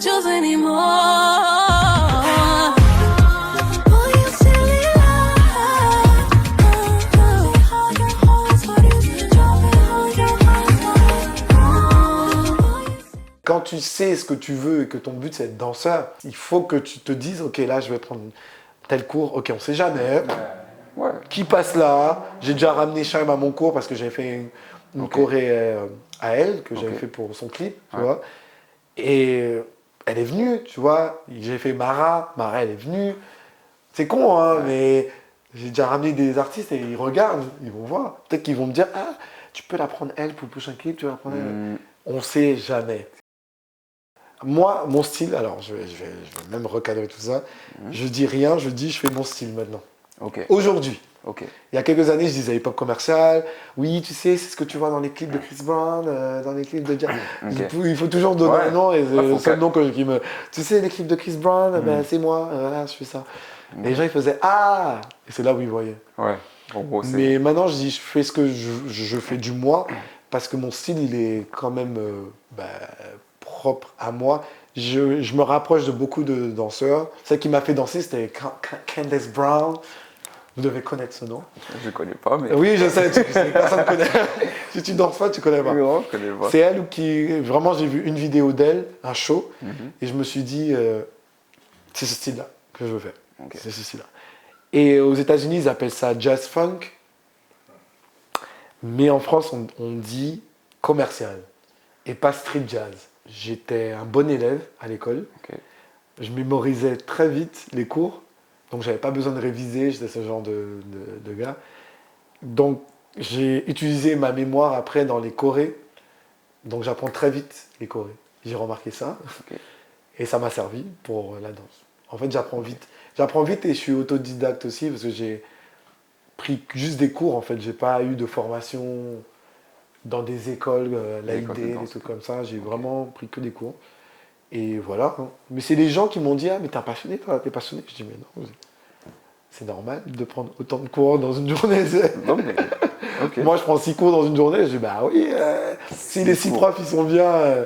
not yours anymore. Oh, you silly love. Hold your hearts, what is it? Drop it, hold your hearts. Quand tu sais ce que tu veux et que ton but c'est être danseur, il faut que tu te dises, ok, là je vais prendre tel cours, ok, on sait jamais. Ouais. Qui passe là? J'ai déjà ramené Chaim à mon cours parce que j'avais fait une choré à elle, que j'avais fait pour son clip, tu vois. Et elle est venue, tu vois. J'ai fait Mara elle est venue. C'est con, hein, mais j'ai déjà ramené des artistes et ils regardent, ils vont voir. Peut-être qu'ils vont me dire, ah, tu peux la prendre elle pour le prochain clip, tu vas la prendre elle. On sait jamais. Moi, mon style, alors je vais même recadrer tout ça. Je dis rien, je fais mon style maintenant. Aujourd'hui. Il y a quelques années, je disais hip-hop commercial. Oui, tu sais, c'est ce que tu vois dans les clips de Chris Brown, dans les clips de Jazz. Il faut toujours donner un nom. Et le seul nom qui me... Tu sais, les clips de Chris Brown, ben, c'est moi, voilà, je fais ça. Et les gens, ils faisaient ah. Et c'est là où ils voyaient. Mais maintenant, je dis, je fais ce que je fais du moi, parce que mon style, il est quand même propre à moi. Je me rapproche de beaucoup de danseurs. Celle qui m'a fait danser, c'était Candace Brown. Vous devez connaître ce nom. Je ne connais pas, mais... Oui, je sais, personne ne connaît. Si tu danses pas, tu ne connais pas. Non, je connais pas. C'est elle qui... Vraiment, j'ai vu une vidéo d'elle, un show, et je me suis dit, c'est ce style-là que je veux faire. C'est ce style-là. Et aux États-Unis, ils appellent ça jazz funk. Mais en France, on dit commercial et pas street jazz. J'étais un bon élève à l'école. Je mémorisais très vite les cours. Donc, j'avais pas besoin de réviser, j'étais ce genre de gars. Donc, j'ai utilisé ma mémoire après dans les chorés. Donc, j'apprends très vite les chorés. J'ai remarqué ça. Et ça m'a servi pour la danse. En fait, j'apprends vite. J'apprends vite et je suis autodidacte aussi parce que j'ai pris juste des cours. En fait, j'ai pas eu de formation dans des écoles, l'AID, des trucs comme ça. J'ai vraiment pris que des cours. Et voilà. Mais c'est les gens qui m'ont dit, ah, mais t'es passionné, toi, t'es passionné. Je dis, mais non, c'est normal de prendre autant de cours dans une journée. Non, mais... Moi, je prends 6 cours dans une journée. Je dis, bah oui, si les 6 profs, ils sont bien,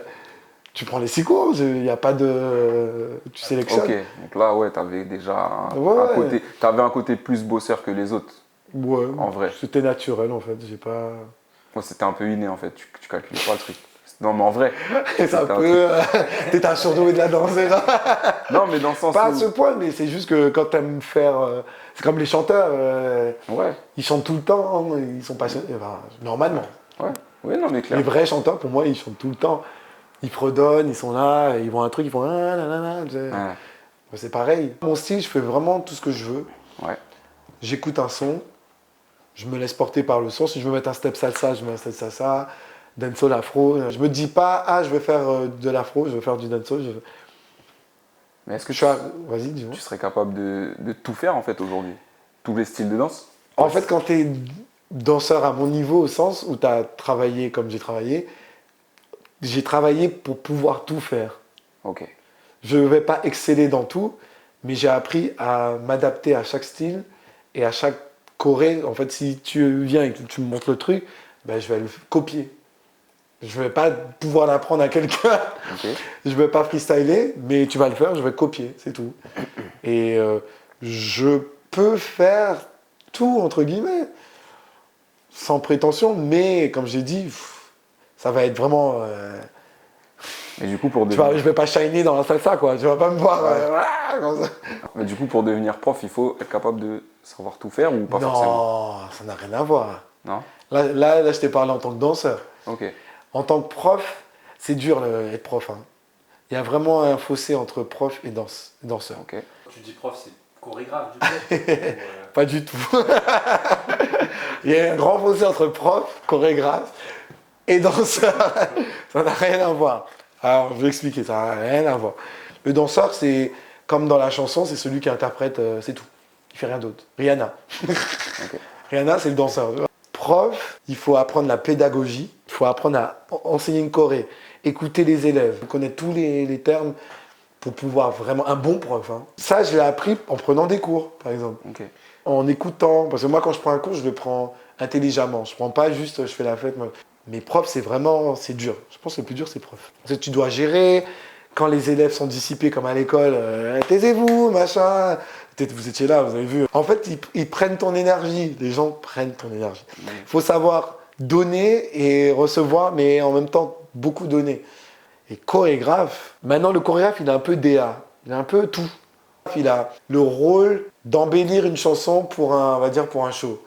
tu prends les 6 cours. Il n'y a pas de... Tu sélectionnes. Donc là, ouais, t'avais déjà un côté... T'avais un côté plus bosseur que les autres. Ouais, en vrai. C'était naturel, en fait. J'ai pas... Moi, c'était un peu inné, en fait. Tu calculais pas le truc. Non, mais en vrai. C'est un peu. T'es un surdoué de la danse. Non, mais dans le sens. Pas à ce point, mais c'est juste que quand t'aimes faire. C'est comme les chanteurs. Ils chantent tout le temps, ils sont passionnés. Enfin, normalement. Oui, non, mais clairement. Les vrais chanteurs, pour moi, ils chantent tout le temps. Ils fredonnent, ils sont là, ils voient un truc, ils font. C'est pareil. Mon style, je fais vraiment tout ce que je veux. J'écoute un son, je me laisse porter par le son. Si je veux mettre un step salsa, je mets un step salsa. Dancehall, afro. Je me dis pas, ah, je vais faire de l'afro, je vais faire du dancehall. Mais est-ce que vas-y, dis-moi. Tu serais capable de tout faire en fait aujourd'hui? Tous les styles de danse? En fait, quand tu es danseur à mon niveau, au sens où tu as travaillé comme j'ai travaillé pour pouvoir tout faire. Je ne vais pas exceller dans tout, mais j'ai appris à m'adapter à chaque style et à chaque choré. En fait, si tu viens et que tu me montres le truc, ben, je vais le copier. Je ne vais pas pouvoir l'apprendre à quelqu'un. Je ne vais pas freestyler, mais tu vas le faire, je vais copier, c'est tout. Et je peux faire tout, entre guillemets, sans prétention, mais comme j'ai dit, ça va être vraiment... Et du coup, pour je ne vais pas shiner dans la salsa, quoi. Tu ne vas pas me voir comme ça. Mais du coup, pour devenir prof, il faut être capable de savoir tout faire ou pas forcément? Non, ça n'a rien à voir. Non. Là, je t'ai parlé en tant que danseur. En tant que prof, c'est dur être prof. Hein. Il y a vraiment un fossé entre prof et danseur. Tu dis prof, c'est chorégraphe du coup Pas du tout. Il y a un grand fossé entre prof, chorégraphe et danseur. Ça n'a rien à voir. Alors, je vais expliquer, ça n'a rien à voir. Le danseur, c'est comme dans la chanson, c'est celui qui interprète, c'est tout. Il fait rien d'autre. Rihanna. Rihanna, c'est le danseur. Prof, il faut apprendre la pédagogie, il faut apprendre à enseigner une choré, écouter les élèves, connaître tous les termes pour pouvoir vraiment... Un bon prof. Hein. Ça, je l'ai appris en prenant des cours, par exemple. En écoutant. Parce que moi, quand je prends un cours, je le prends intelligemment. Je ne prends pas juste, je fais la fête. Mais prof, c'est dur. Je pense que le plus dur, c'est prof. Parce que tu dois gérer. quand les élèves sont dissipés comme à l'école, taisez-vous, machin. Peut-être vous étiez là, vous avez vu. En fait, ils prennent ton énergie. Les gens prennent ton énergie. Il faut savoir donner et recevoir, mais en même temps, beaucoup donner. Et chorégraphe, maintenant le chorégraphe, il a un peu DA. Il a un peu tout. Il a le rôle d'embellir une chanson pour un, on va dire, pour un show.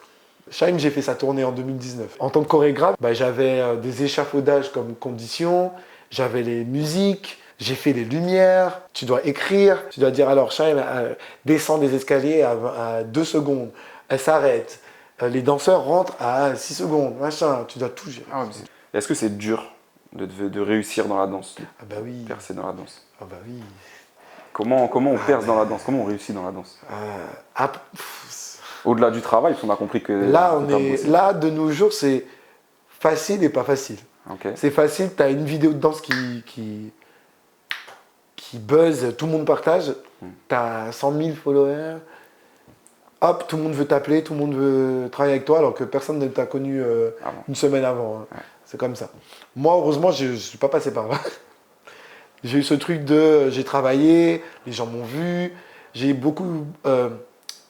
Shaim, j'ai fait sa tournée en 2019. En tant que chorégraphe, j'avais des échafaudages comme condition, j'avais les musiques, j'ai fait les lumières, tu dois écrire, tu dois dire alors Shaim descend des escaliers à 2 secondes, elle s'arrête, les danseurs rentrent à 6 secondes, machin, tu dois tout gérer. Ah ouais, est-ce que c'est dur de réussir dans la danse, Ah bah oui. percer dans la danse? Ah bah oui. Comment on perce dans la danse? Comment on réussit dans la danse? Au-delà du travail, parce qu'on a compris que... Là, de nos jours, c'est facile et pas facile. Okay. C'est facile, tu as une vidéo de danse qui buzz, tout le monde partage, tu as 100 000 followers, hop, tout le monde veut t'appeler, tout le monde veut travailler avec toi, alors que personne ne t'a connu une semaine avant. Hein. Ouais. C'est comme ça. Moi, heureusement, je ne suis pas passé par là. J'ai eu ce truc de j'ai travaillé, les gens m'ont vu, j'ai beaucoup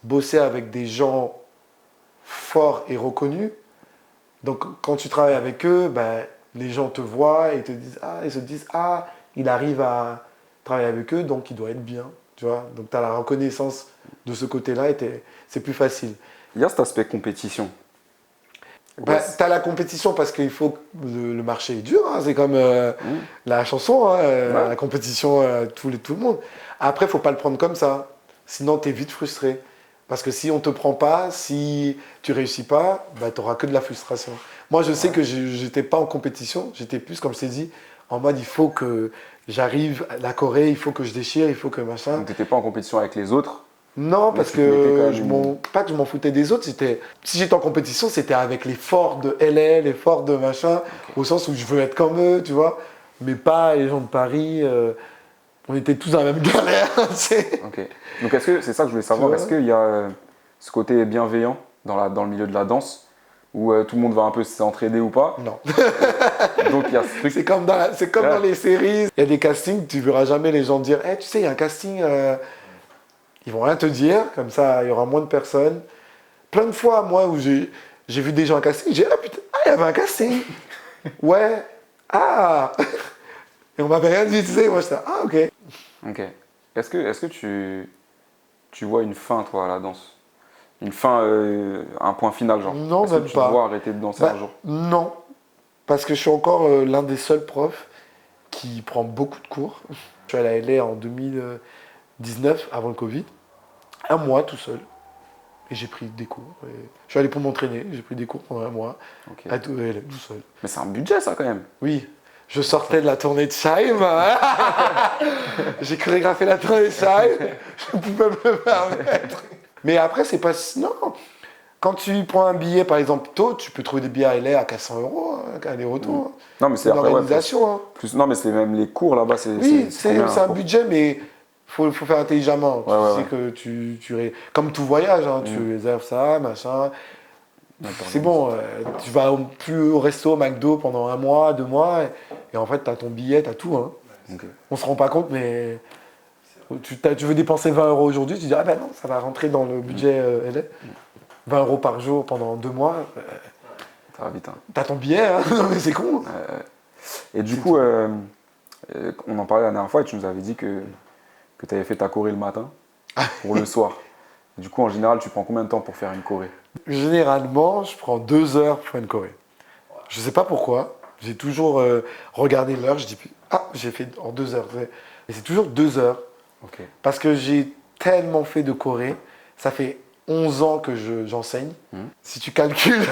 bossé avec des gens forts et reconnus. Donc quand tu travailles avec eux, les gens te voient et ils se disent il arrive à travailler avec eux, donc il doit être bien. Tu vois, donc tu as la reconnaissance de ce côté-là et c'est plus facile. Il y a cet aspect compétition. Tu as la compétition parce qu'il faut le marché est dur, hein, c'est comme la chanson, hein, la compétition, tout le monde. Après, il ne faut pas le prendre comme ça, sinon tu es vite frustré. Parce que si on ne te prend pas, si tu ne réussis pas, tu n'auras que de la frustration. Moi, je sais que je n'étais pas en compétition, j'étais plus, comme je t'ai dit, en mode il faut que j'arrive à la Corée, il faut que je déchire, il faut que machin. Donc tu n'étais pas en compétition avec les autres? Non, parce que pas que je m'en foutais des autres, si j'étais en compétition, c'était avec les forts de LA, les forts de machin, au sens où je veux être comme eux, tu vois, mais pas les gens de Paris, on était tous dans la même galère. Ok. Donc est-ce que, c'est ça que je voulais savoir, est-ce qu'il y a ce côté bienveillant dans le milieu de la danse, où tout le monde va un peu s'entraider ou pas? Non. Donc il y a ce truc. C'est comme dans les séries, il y a des castings, tu verras jamais les gens dire tu sais, il y a un casting... Ils vont rien te dire, comme ça, il y aura moins de personnes. Plein de fois, moi, où j'ai vu des gens à casting, j'ai dit, putain, il y avait un casting. Ouais, et on m'avait rien dit, tu sais, moi, j'étais, ok. Ok. Est-ce que tu vois une fin, toi, à la danse? Une fin, un point final, genre? Non, même tu pas. dois arrêter de danser un jour? Non, parce que je suis encore l'un des seuls profs qui prend beaucoup de cours. Je suis allé à LA en 2019, avant le Covid, un mois tout seul. Et j'ai pris des cours. Je suis allé pour m'entraîner, j'ai pris des cours pendant un mois, à tout seul. Mais c'est un budget, ça, quand même. Oui, je sortais de la tournée de Shaim. J'ai chorégraphié la tournée de Shaim. Je pouvais me le permettre. Mais après, c'est pas... Non. Quand tu prends un billet, par exemple, tôt, tu peux trouver des billets à LA à 400 €, aller-retour. Non, mais c'est l'organisation. Non, mais c'est même les cours là-bas. Oui, c'est un budget, mais faut faire intelligemment. Ouais, Tu sais que comme tout voyage, hein, tu réserves ça, machin. C'est bon, tu vas plus au resto, au McDo pendant 1 mois, 2 mois, et en fait, tu as ton billet, tu as tout. Hein. Okay. On se rend pas compte, mais tu veux dépenser 20 € aujourd'hui, tu dis, non, ça va rentrer dans le budget LA. 20 € par jour pendant 2 mois. Ça va vite. Hein. T'as ton billet, hein. Non, mais c'est con. Et du coup, on en parlait la dernière fois et tu nous avais dit que tu avais fait ta choré le matin pour le soir. Du coup, en général, tu prends combien de temps pour faire une choré? Généralement, je prends 2 heures pour faire une choré. Je sais pas pourquoi. J'ai toujours regardé l'heure. Je dis, j'ai fait en 2 heures. Et c'est toujours 2 heures. Okay. Parce que j'ai tellement fait de choré. Ça fait 11 ans que j'enseigne. Si tu calcules,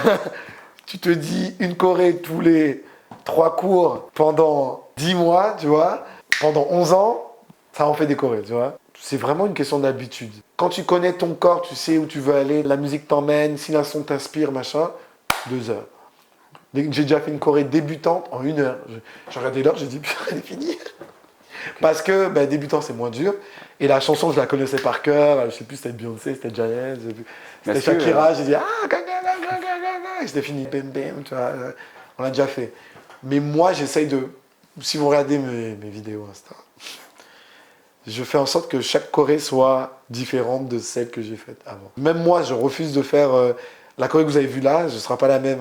tu te dis une choré tous les 3 cours pendant 10 mois, tu vois. Pendant 11 ans, ça en fait des chorés, tu vois. C'est vraiment une question d'habitude. Quand tu connais ton corps, tu sais où tu veux aller, la musique t'emmène, si la son t'inspire, machin, 2 heures. J'ai déjà fait une choré débutante en 1 heure. J'ai regardé l'heure, j'ai dit, putain, elle est finie. Parce que débutant, c'est moins dur. Et la chanson, je la connaissais par cœur. Je sais plus, c'était Beyoncé, c'était Janet, c'était Shakira. J'ai dit, c'était fini. Bam, bam, tu vois, on l'a déjà fait. Mais moi, j'essaye de si vous regardez mes vidéos Insta, je fais en sorte que chaque choré soit différente de celle que j'ai faite avant. Même moi, je refuse de faire la choré que vous avez vue là, ce ne sera pas la même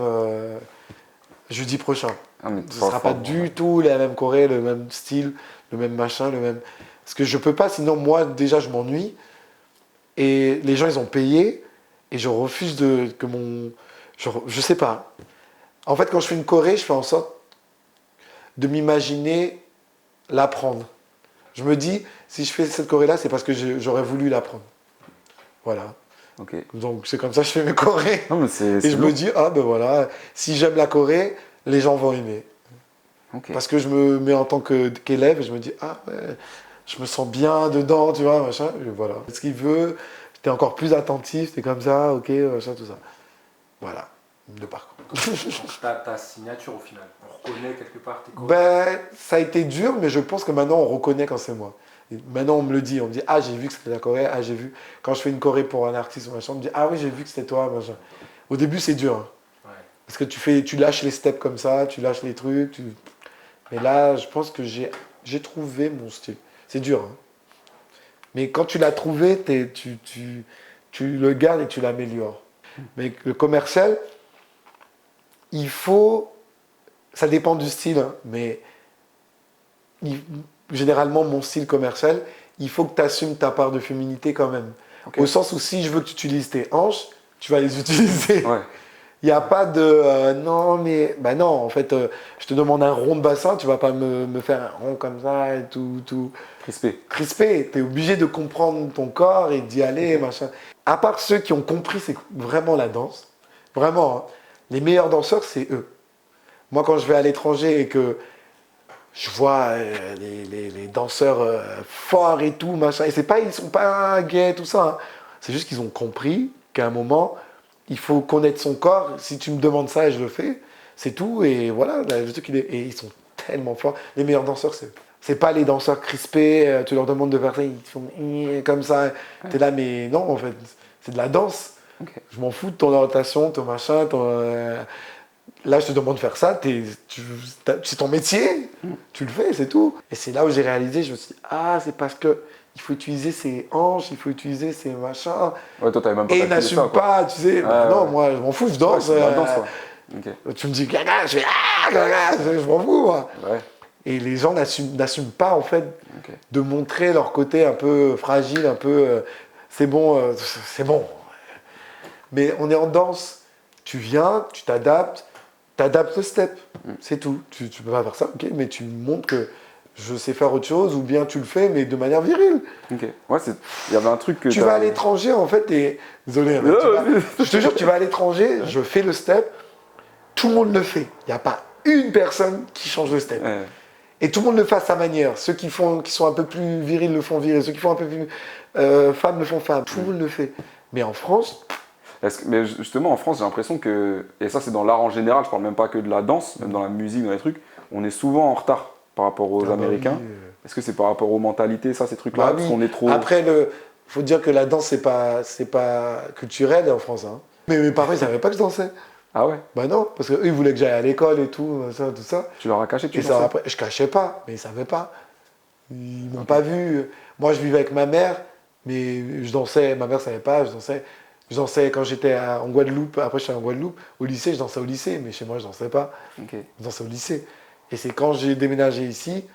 jeudi prochain. Ah, mais Ce ne sera pas du tout la même choré, le même style, le même machin, le même... Parce que je peux pas, sinon moi, déjà, je m'ennuie. Et les gens, ils ont payé. Et je refuse que mon... Je sais pas. En fait, quand je fais une choré, je fais en sorte de m'imaginer l'apprendre. Je me dis, si je fais cette choré-là, c'est parce que j'aurais voulu l'apprendre. Voilà. Ok. Donc c'est comme ça que je fais mes chorés. Non, mais c'est Et je me dis, ah ben voilà, si j'aime la choré, les gens vont aimer. Ok. Parce que je me mets en tant qu'élève et je me dis, ah ouais, je me sens bien dedans, tu vois, machin. Et voilà. Ce qu'il veut, t'es encore plus attentif, t'es comme ça, ok, machin, tout ça. Voilà, le parcours. Ta signature au final. On reconnaît quelque part tes chorés. Ben, ça a été dur, mais je pense que maintenant on reconnaît quand c'est moi. Et maintenant on me le dit, on me dit, ah j'ai vu que c'était la choré, ah j'ai vu. Quand je fais une choré pour un artiste ou machin, on me dit, ah oui j'ai vu que c'était toi, machin. Au début c'est dur, hein. Ouais. Parce que tu lâches les steps comme ça, tu lâches les trucs. Mais là, je pense que j'ai trouvé mon style. C'est dur, hein. Mais quand tu l'as trouvé, tu le gardes et tu l'améliores. Mais le commercial, il faut... Ça dépend du style, hein, mais généralement, mon style commercial, il faut que tu assumes ta part de féminité quand même. Ok. Au sens où si je veux que tu utilises tes hanches, tu vas les utiliser. Ouais. Il n'y a pas de non, mais bah non, en fait, je te demande un rond de bassin, tu vas pas me faire un rond comme ça et tout crispé. Tu es obligé de comprendre ton corps et d'y aller, machin. À part ceux qui ont compris, c'est vraiment la danse. Vraiment, hein, les meilleurs danseurs, c'est eux. Moi, quand je vais à l'étranger et que je vois les danseurs forts et tout, machin, et ils sont pas gays, tout ça. Hein. C'est juste qu'ils ont compris qu'à un moment, il faut connaître son corps. Si tu me demandes ça, je le fais. C'est tout. Et voilà, le truc, et ils sont tellement forts. Les meilleurs danseurs, c'est eux. C'est pas les danseurs crispés, tu leur demandes de faire ça, ils font comme ça. T'es là, mais non, en fait, c'est de la danse. Ok. Je m'en fous de ton orientation, ton machin, là, je te demande de faire ça, c'est ton métier, tu le fais, c'est tout. Et c'est là où j'ai réalisé, je me suis dit, ah, c'est parce que il faut utiliser ses hanches, il faut utiliser ses machins. Ouais, toi, t'avais même pas Et il calculé n'assume ça, quoi. pas, tu sais. Non, ouais. moi, je m'en fous, je Ouais, danse. c'est de la danse, ouais. Ok. Tu me dis gaga, je fais ah, gaga, je m'en fous, moi. Ouais. Et les gens n'assument pas, en fait, Ok. de montrer leur côté un peu fragile, un peu c'est bon, c'est bon. Mais on est en danse. Tu viens, tu t'adaptes le step. C'est tout. Tu peux pas faire ça, ok, mais tu montres que je sais faire autre chose, ou bien tu le fais, mais de manière virile. Ok. Ouais, il y avait un truc que Tu vas à l'étranger, en fait, et désolé, mais je te jure, tu vas à l'étranger, je fais le step, tout le monde le fait. Il n'y a pas une personne qui change le step. Ouais. Et tout le monde le fait à sa manière. Ceux qui sont un peu plus virils le font viril, ceux qui font un peu plus femmes le font femme. Tout le monde le fait. Mais en France, Mais justement, en France, j'ai l'impression que, et ça c'est dans l'art en général, je parle même pas que de la danse, même dans la musique, dans les trucs, on est souvent en retard par rapport aux Ah bah Américains. oui, Est-ce que c'est par rapport aux mentalités, ça, ces trucs-là, bah parce oui. qu'on est trop... Après, faut dire que la danse, c'est pas culturel en France. Hein. Mais mes parents, ils savaient pas que je dansais. Ah ouais? Bah non, parce qu'eux, ils voulaient que j'aille à l'école et tout, ça, tout ça. Tu leur as caché que tu Et ça, dansais? après, je cachais pas, mais ils savaient pas. Ils m'ont pas vu. Moi, je vivais avec ma mère, mais je dansais. Ma mère savait pas, je dansais. Je dansais quand j'étais en Guadeloupe. Après, j'étais en Guadeloupe. Au lycée, je dansais au lycée, mais chez moi, je dansais pas. Ok. Je dansais au lycée. Et c'est quand j'ai déménagé ici,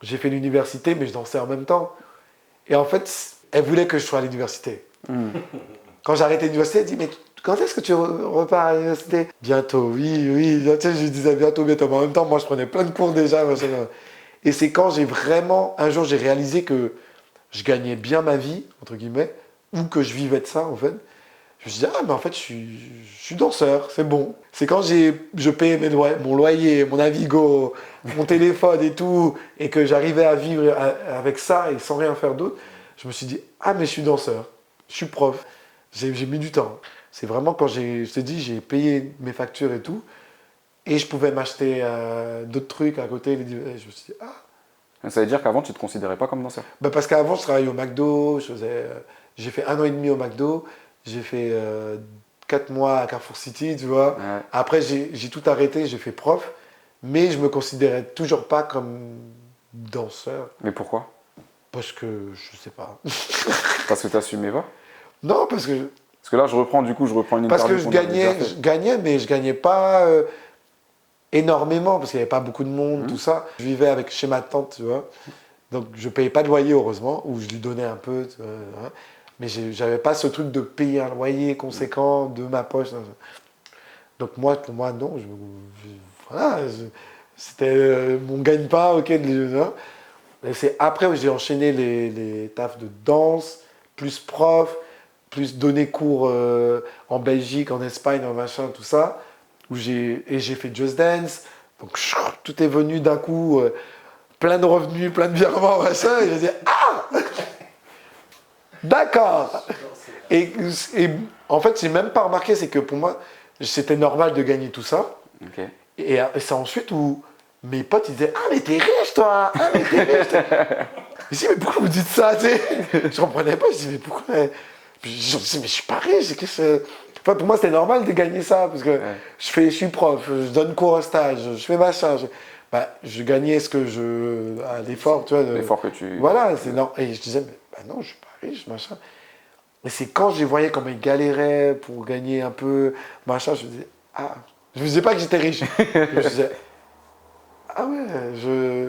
j'ai fait l'université, mais je dansais en même temps. Et en fait, elle voulait que je sois à l'université. Quand j'ai arrêté l'université, elle dit, mais quand est-ce que tu repars à l'université? Bientôt, oui. Tu sais, je disais bientôt. Mais en même temps, moi, je prenais plein de cours déjà. Machin. Et c'est quand un jour, j'ai réalisé que je gagnais bien ma vie, entre guillemets, ou que je vivais de ça, en fait. Je me suis dit, ah, mais en fait, je suis danseur, c'est bon. C'est quand je payais mon loyer, mon Navigo, mon téléphone et tout, et que j'arrivais à vivre avec ça et sans rien faire d'autre, je me suis dit, ah, mais je suis danseur, je suis prof. J'ai mis du temps. C'est vraiment quand je t'ai dit, j'ai payé mes factures et tout, et je pouvais m'acheter d'autres trucs à côté. Je me suis dit, ah. Ça veut dire qu'avant, tu ne te considérais pas comme danseur? Bah parce qu'avant, je travaillais au McDo, j'ai fait 1 an et demi au McDo, j'ai fait 4 mois à Carrefour City, tu vois. Ouais. Après, j'ai tout arrêté, j'ai fait prof. mais je me considérais toujours pas comme danseur. Mais pourquoi? Parce que je sais pas. Parce que t'assumais pas? Non, parce que Parce que là, je reprends une Parce interview que je qu'on avait déjà gagnais, faite. je gagnais, mais je gagnais pas énormément parce qu'il n'y avait pas beaucoup de monde, tout ça. Je vivais chez ma tante, tu vois. Donc je payais pas de loyer, heureusement, ou je lui donnais un peu, tu vois, hein. Mais j'avais pas ce truc de payer un loyer conséquent de ma poche. Donc pour moi, non. Voilà, c'était mon gagne-pain, ok. Hein. Et c'est après où j'ai enchaîné les tafs de danse, plus prof, plus donner cours en Belgique, en Espagne, en machin, tout ça. J'ai fait Just Dance. Donc tout est venu d'un coup, plein de revenus, plein de virements, machin. Et je dis ah, d'accord. Et en fait, j'ai même pas remarqué, c'est que pour moi, c'était normal de gagner tout ça. Ok. Et c'est ensuite où mes potes ils disaient ah mais t'es riche toi, ah mais t'es riche. Je dis mais pourquoi vous dites ça, tu sais. Je comprenais pas. Je dis mais pourquoi. Je dis mais je suis pas riche. Enfin, pour moi c'était normal de gagner ça parce que Ouais. je suis prof, je donne cours au stage, je fais machin. Je gagnais ce que à l'effort, tu vois. L'effort que tu... Voilà, c'est non. Et je disais mais bah non, je suis pas riche, machin. Et c'est quand je voyais comment ils galéraient pour gagner un peu, machin, je me disais ah. Je me disais pas que j'étais riche. Je me disais ah ouais,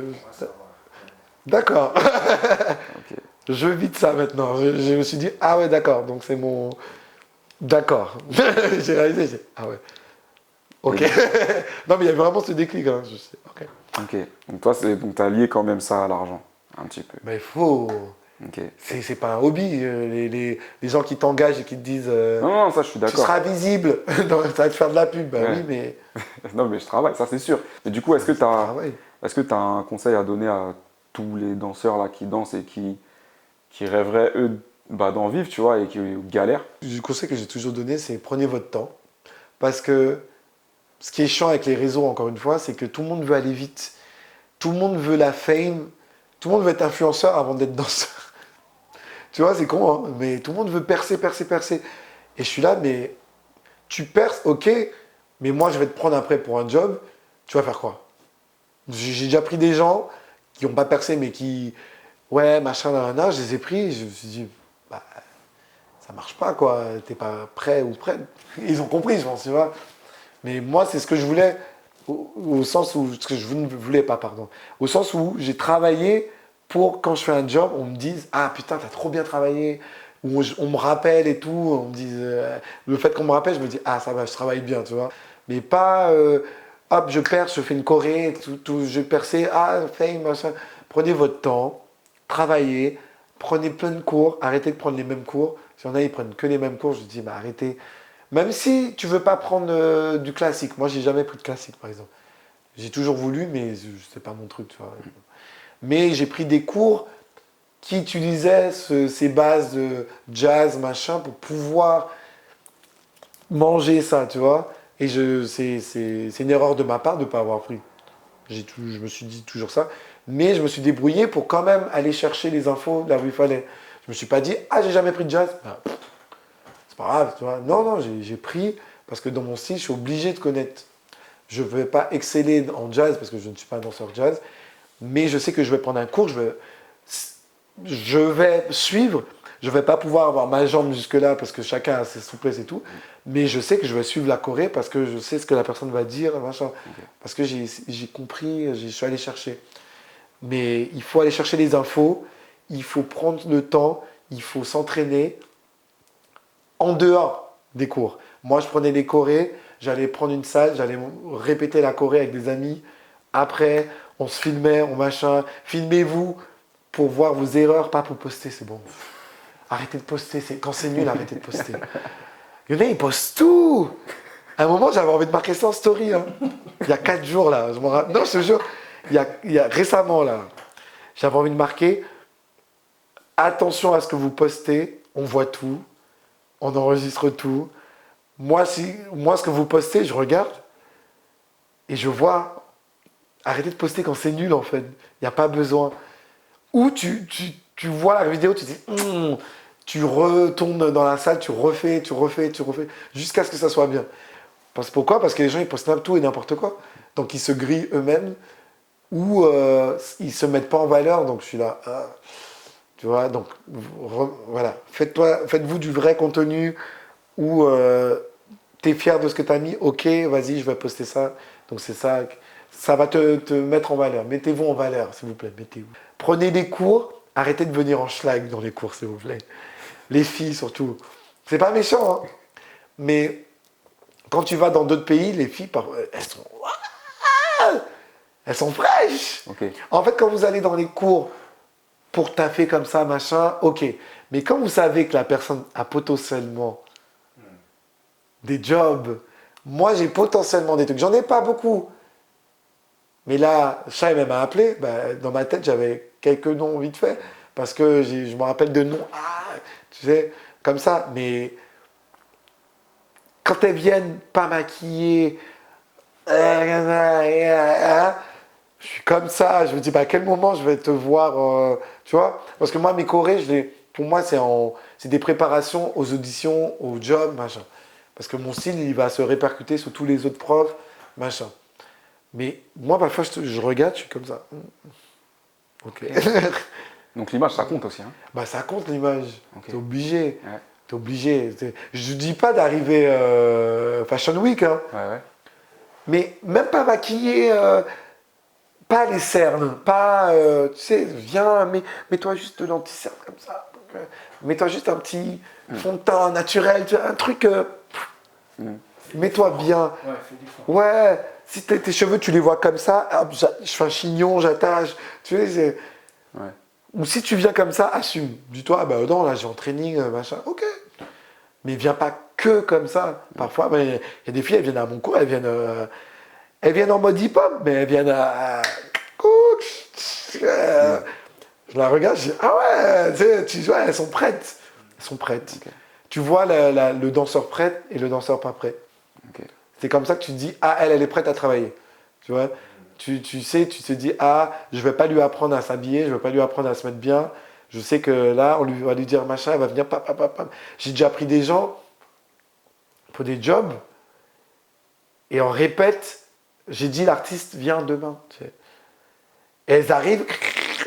d'accord. Ok. Je vis de ça maintenant. Je me suis dit, ah ouais, d'accord. Donc c'est mon. D'accord. J'ai réalisé, j'ai dit, ah ouais. Ok. Non, mais il y a vraiment ce déclic. Hein. Je sais. Ok. Ok. Donc toi, t'as lié quand même ça à l'argent, un petit peu. Mais il faut. Ok. C'est pas un hobby. Les gens qui t'engagent et qui te disent, Non, ça, je suis tu d'accord. seras visible, donc, ça va te faire de la pub. Bah Ouais. oui, mais. Non, mais je travaille, ça, c'est sûr. Mais du coup, Ah ouais. est-ce que t'as un conseil à donner à tous les danseurs là qui dansent et qui rêveraient, eux, d'en vivre, tu vois, et qui galèrent? Le conseil que j'ai toujours donné, c'est prenez votre temps. Parce que ce qui est chiant avec les réseaux, encore une fois, c'est que tout le monde veut aller vite. Tout le monde veut la fame. Tout le monde veut être influenceur avant d'être danseur. Tu vois, c'est con, hein, mais tout le monde veut percer, percer, percer. Et je suis là, mais tu perces, ok, mais moi, je vais te prendre après pour un job. Tu vas faire quoi? J'ai déjà pris des gens qui n'ont pas percé, mais qui, ouais, machin, là, je les ai pris. Je me suis dit, bah, ça marche pas, quoi. T'es pas prêt ou prêt. Ils ont compris, je pense, tu vois. Mais moi, c'est ce que je voulais, au sens où, ce que je ne voulais pas, pardon. Au sens où j'ai travaillé pour, quand je fais un job, on me dise, ah putain, t'as trop bien travaillé. Ou on me rappelle et tout. On me dise, le fait qu'on me rappelle, je me dis, ah ça va, je travaille bien, tu vois. Mais pas, hop, je perce, je fais une choré, je perçais, ah, fame, machin. Prenez votre temps, travaillez, prenez plein de cours, arrêtez de prendre les mêmes cours. Si on a, ils prennent que les mêmes cours, je dis, bah arrêtez. Même si tu veux pas prendre du classique. Moi, j'ai jamais pris de classique, par exemple. J'ai toujours voulu, mais c'est pas mon truc, tu vois. Mais j'ai pris des cours qui utilisaient ces bases de jazz, machin, pour pouvoir manger ça, tu vois. Et c'est une erreur de ma part de ne pas avoir pris. Je me suis dit toujours ça. Mais je me suis débrouillé pour quand même aller chercher les infos là où il fallait. Je me suis pas dit, ah, j'ai jamais pris de jazz. Ben, c'est pas grave, tu vois. Non, non, j'ai pris parce que dans mon style, je suis obligé de connaître. Je ne vais pas exceller en jazz parce que je ne suis pas un danseur jazz. Mais je sais que je vais prendre un cours, je vais suivre. Je ne vais pas pouvoir avoir ma jambe jusque-là parce que chacun a ses souplesses et tout. Mais je sais que je vais suivre la choré parce que je sais ce que la personne va dire, machin. Okay. Parce que j'ai compris, je suis allé chercher. Mais il faut aller chercher les infos, il faut prendre le temps, il faut s'entraîner en dehors des cours. Moi, je prenais les chorés, j'allais prendre une salle, j'allais répéter la choré avec des amis. Après, on se filmait, on machin. Filmez-vous pour voir vos erreurs, pas pour poster, c'est bon. Arrêtez de poster, quand c'est nul, arrêtez de poster. Il y en a, ils postent tout. À un moment, j'avais envie de marquer ça en story. Hein. Il y a 4 jours, là. Non, je te jure, il y a récemment, là, j'avais envie de marquer attention à ce que vous postez, on voit tout, on enregistre tout. Moi, ce que vous postez, je regarde et je vois, arrêtez de poster quand c'est nul, en fait. Il n'y a pas besoin. Ou tu vois la vidéo, tu dis, tu retournes dans la salle, tu refais, jusqu'à ce que ça soit bien. Pourquoi ? Parce que les gens, ils postent tout et n'importe quoi. Donc ils se grillent eux-mêmes ou ils se mettent pas en valeur. Donc je suis là, tu vois. Donc voilà, faites-vous du vrai contenu où tu es fier de ce que tu as mis. Ok, vas-y, je vais poster ça. Donc c'est ça, ça va te mettre en valeur. Mettez-vous en valeur, s'il vous plaît. Mettez-vous. Prenez des cours. Arrêtez de venir en schlag dans les cours, s'il vous plaît. Les filles surtout. C'est pas méchant, hein. Mais quand tu vas dans d'autres pays, les filles, elles sont fraîches. Ok. En fait, quand vous allez dans les cours pour taffer comme ça, machin, ok. Mais quand vous savez que la personne a potentiellement des jobs, moi j'ai potentiellement des trucs, j'en ai pas beaucoup. Mais là, Shai m'a appelé, dans ma tête j'avais quelques noms vite fait, parce que je me rappelle de noms, tu sais, comme ça. Mais quand elles viennent pas maquillées, je suis comme ça, je me dis à quel moment je vais te voir, tu vois. Parce que moi mes chorés, pour moi c'est des préparations aux auditions, aux jobs, machin. Parce que mon style il va se répercuter sur tous les autres profs, machin. Mais moi parfois je regarde, je suis comme ça. Ok. Donc l'image, ça compte aussi. Hein. Bah ça compte l'image, Ok. t'es obligé. Ouais. T'es obligé. Je dis pas d'arriver Fashion Week, hein. Ouais. Mais même pas maquillé, pas les cernes, pas, tu sais, viens, mets-toi juste de l'anti-cerne comme ça. Mets-toi juste un petit fond de teint naturel, tu vois, un truc, mets-toi bien. Ouais, fais du fond. Ouais, si tes cheveux, tu les vois comme ça, hop, je fais un chignon, j'attache, tu sais, Ouais. ou si tu viens comme ça, assume. Dis-toi, ah bah non, là j'ai en training, machin, ok. Mais viens pas que comme ça. Parfois, il y a des filles, elles viennent à mon cours, elles viennent en mode hip-hop, mais elles viennent je la regarde, je dis, ah ouais, tu vois, elles sont prêtes. Elles sont prêtes. Ok. Tu vois le danseur prêt et le danseur pas prêt. Ok. C'est comme ça que tu te dis, ah, elle est prête à travailler. Tu vois, tu sais, tu te dis, ah, je vais pas lui apprendre à s'habiller, je vais pas lui apprendre à se mettre bien. Je sais que là, on va lui dire machin, elle va venir, pap. J'ai déjà pris des gens pour des jobs et on répète, j'ai dit, l'artiste vient demain. Tu sais. Et elles arrivent,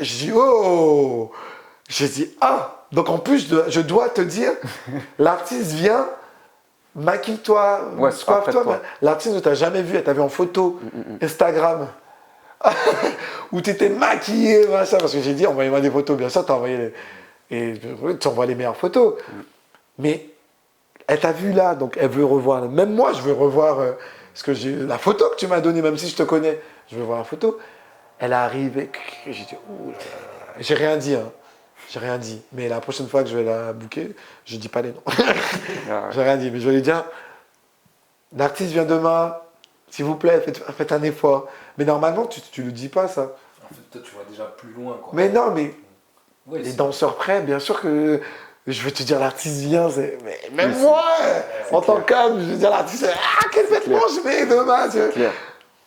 je dis, oh! Je dis, ah! Donc en plus, je dois te dire, l'artiste vient, maquille-toi, Ouais, coiffe-toi. apprête-toi. L'artiste ne t'a jamais vu, elle t'a vu en photo, Instagram, où tu étais maquillé, machin. Parce que j'ai dit, envoyez-moi des photos, bien sûr, t'as envoyé et tu envoies les meilleures photos. Mais elle t'a vu là, donc elle veut revoir. Même moi, je veux revoir la photo que tu m'as donnée, même si je te connais, je veux voir la photo. Elle arrive et j'ai dit, ouh là là. J'ai rien dit, hein. J'ai rien dit. Mais la prochaine fois que je vais la booker, je dis pas les noms. Ah ouais. J'ai rien dit, mais je vais lui dire, l'artiste vient demain, s'il vous plaît, faites un effort. Mais normalement, tu le dis pas ça. En fait, toi, tu vois déjà plus loin, quoi. Mais non, mais Ouais, les c'est- danseurs prêts, bien sûr que je vais te dire l'artiste vient. Mais même Oui, moi, en clair. tant qu'homme, je vais dire l'artiste, quel vêtement clair. je mets demain. Clair.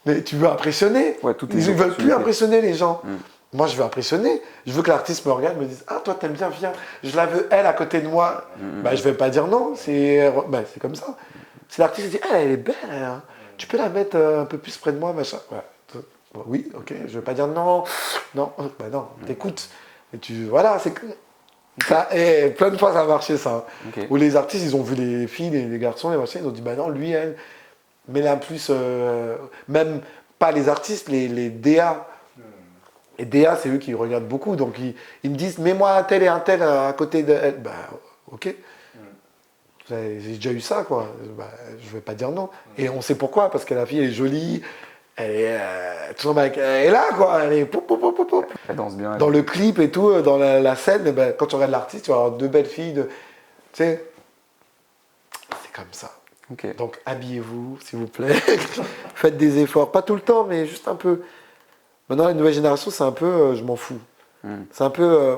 Mais tu veux impressionner. Ouais, tout est Ils ne veulent plus opportunité. impressionner les gens. Mm. Moi, je veux impressionner. Je veux que l'artiste me regarde, me dise, ah, toi, t'aimes bien, viens. Je la veux, elle, à côté de moi. Bah, je vais pas dire non. C'est comme ça. Si l'artiste dit, elle est belle, elle, hein. Tu peux la mettre un peu plus près de moi, machin. Ouais. Bon, oui, ok. Je vais pas dire non. Non, bah non, t'écoutes. Et voilà, c'est que. Ça, et plein de fois, ça a marché, ça. Hein. Ok. Où les artistes, ils ont vu les filles, les garçons, les machins, ils ont dit, bah non, lui, elle. Mais là, plus, même pas les artistes, les DA. Et DA, c'est eux qui regardent beaucoup. Donc, ils me disent, mets-moi un tel et un tel à côté de elle. Bah, ok. J'ai déjà eu ça, quoi. Bah, je vais pas dire non. Et on sait pourquoi, parce que la fille est jolie. Elle est, elle est là, quoi. Elle est poup, poup, poup, poup, poup. Elle danse bien. Dans le clip et tout, dans la scène, eh ben, quand tu regardes l'artiste, tu vas avoir deux belles filles. Tu sais, c'est comme ça. Ok. Donc habillez-vous, s'il vous plaît. Faites des efforts. Pas tout le temps, mais juste un peu. Maintenant, la nouvelle génération, c'est un peu, je m'en fous. C'est un peu,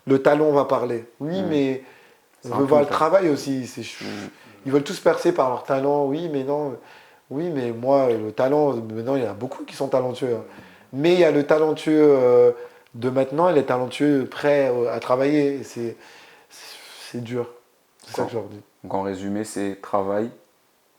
le talon va parler. Oui, mais on C'est un veut peu voir le ça. travail aussi. Ils veulent tous percer par leur talent. Oui, mais non. Oui, mais moi, le talent, maintenant, il y en a beaucoup qui sont talentueux. Hein. Mais il y a le talentueux de maintenant et les talentueux prêts à travailler. Et c'est dur. C'est ça que je leur dis. Donc en résumé, c'est travail,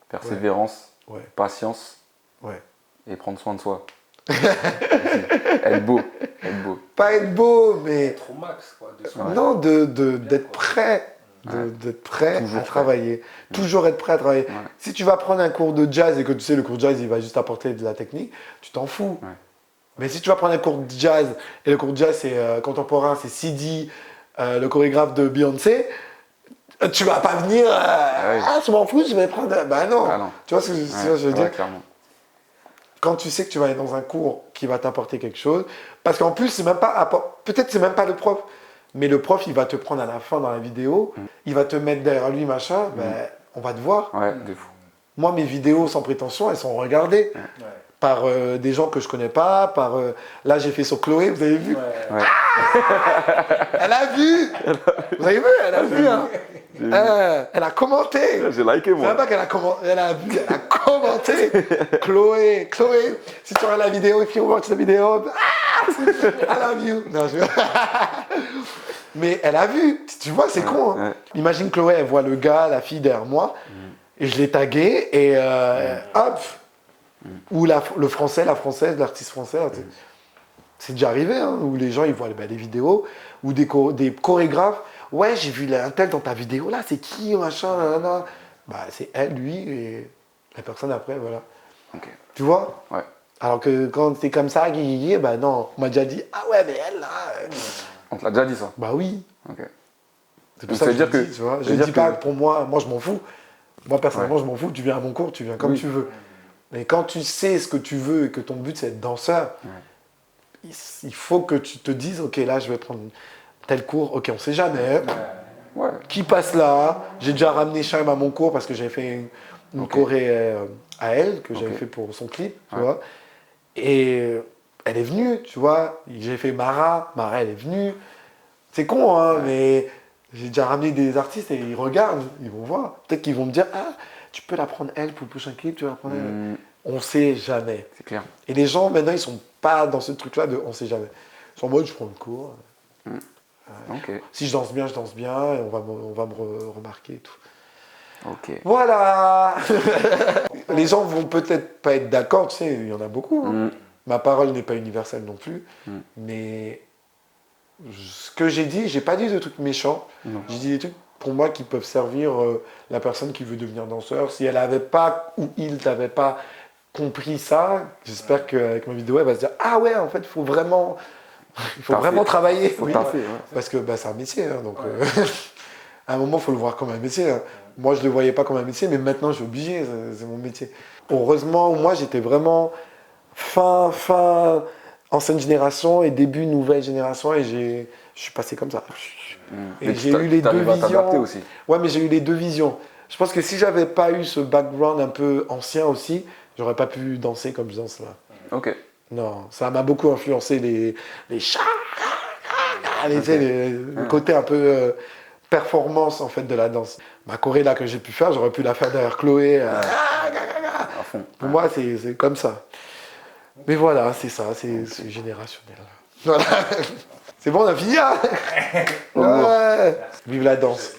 persévérance, Ouais, patience ouais. et prendre soin de soi. Être beau, être beau. Pas être beau, mais Être au max, quoi. De Ouais. non, d'être prêt. Ouais. D'être prêt Toujours à prêt. travailler. Toujours être prêt à travailler. Ouais. Si tu vas prendre un cours de jazz et que tu sais, le cours de jazz, il va juste apporter de la technique, tu t'en fous. Ouais. Mais si tu vas prendre un cours de jazz, et le cours de jazz, c'est contemporain, c'est Sidi, le chorégraphe de Beyoncé, tu vas pas venir, oui. je m'en fous, je vais prendre. Bah non. Ah non. Tu vois ce que je veux dire? Clairement. Quand tu sais que tu vas aller dans un cours qui va t'apporter quelque chose, parce qu'en plus, c'est même pas, peut-être c'est même pas le prof, mais le prof, il va te prendre à la fin dans la vidéo, il va te mettre derrière lui, machin, ben, on va te voir. Ouais, de fou. Moi, mes vidéos, sans prétention, elles sont regardées Ouais. par des gens que je connais pas, par... là, j'ai fait sur Chloé, vous avez vu? Ouais. Ouais. Elle a vu! Vous avez vu? Elle a vu, hein? Elle a commenté! J'ai liké C'est même moi. pas qu'elle a commenté, elle a vu, elle a commenté. Chloé, si tu regardes la vidéo, if you watch the vidéo, I love you. Non, mais elle a vu, tu vois, c'est con. Hein. Ouais. Imagine Chloé, elle voit le gars, la fille derrière moi, et je l'ai tagué, et hop. Ou le français, la française, l'artiste français. C'est déjà arrivé, hein, où les gens ils voient des vidéos, ou des chorégraphes. Ouais, j'ai vu un tel dans ta vidéo, là, c'est qui, machin, nanana. Bah, c'est elle, lui, et la personne après, voilà. Ok. Tu vois? Ouais. Alors que quand c'est comme ça, bah non, on m'a déjà dit, ah ouais, mais elle, là. On te l'a déjà dit ça. Bah oui. Ok. C'est pour Donc, ça ça que veut je dire dis, que- tu vois. ça Je veut dis dire pas que- pour moi je m'en fous. Moi, personnellement, Ouais. je m'en fous. Tu viens à mon cours, tu viens comme Oui. tu veux. Mais quand tu sais ce que tu veux et que ton but c'est d'être danseur, il faut que tu te dises, ok, là, je vais prendre tel cours. Ok, on sait jamais. Ouais. Qui passe là? J'ai déjà ramené Chaim à mon cours parce que j'avais fait une Ok. choré à elle, que j'avais Ok. fait pour son clip, tu Ouais. vois. Et elle est venue, tu vois. J'ai fait Mara, elle est venue. C'est con, hein, mais j'ai déjà ramené des artistes et ils regardent, ils vont voir. Peut-être qu'ils vont me dire, ah, tu peux la prendre elle pour le prochain clip, tu vas la prendre elle. On sait jamais. C'est clair. Et les gens, maintenant, ils sont pas dans ce truc-là de on sait jamais. Ils sont en mode, je prends le cours. Ok. Si je danse bien, et on va me remarquer et tout. Ok. Voilà. Les gens vont peut-être pas être d'accord, tu sais, il y en a beaucoup. Hein. Mm. Ma parole n'est pas universelle non plus. Mm. Mais ce que j'ai dit, j'ai pas dit de trucs méchants. Non. J'ai dit des trucs pour moi qui peuvent servir la personne qui veut devenir danseur. Si elle n'avait pas ou il n'avait pas compris ça, j'espère qu'avec ma vidéo, elle va se dire ah ouais, en fait, il faut vraiment Taffer. travailler. Faut Oui. taffer, ouais. Parce que bah, c'est un métier, hein, donc à un moment, il faut le voir comme un métier. Hein. Moi, je ne le voyais pas comme un métier, mais maintenant, je suis obligé, c'est mon métier. Heureusement, moi, j'étais vraiment fin ancienne génération et début nouvelle génération, et je suis passé comme ça. Et Mais j'ai tu eu les deux t'arrives à t'adapter visions. aussi. Ouais, mais j'ai eu les deux visions. Je pense que si j'avais pas eu ce background un peu ancien aussi, j'aurais pas pu danser comme je danse là. Ok. Non, ça m'a beaucoup influencé les chats, tu sais, le côté un peu performance en fait de la danse. Ma choré là que j'ai pu faire, j'aurais pu la faire derrière Chloé. À fond. Pour moi, c'est comme ça. Mais voilà, c'est ça, c'est générationnel. Voilà. C'est bon, on a fini, hein? Ouais. Vive la danse.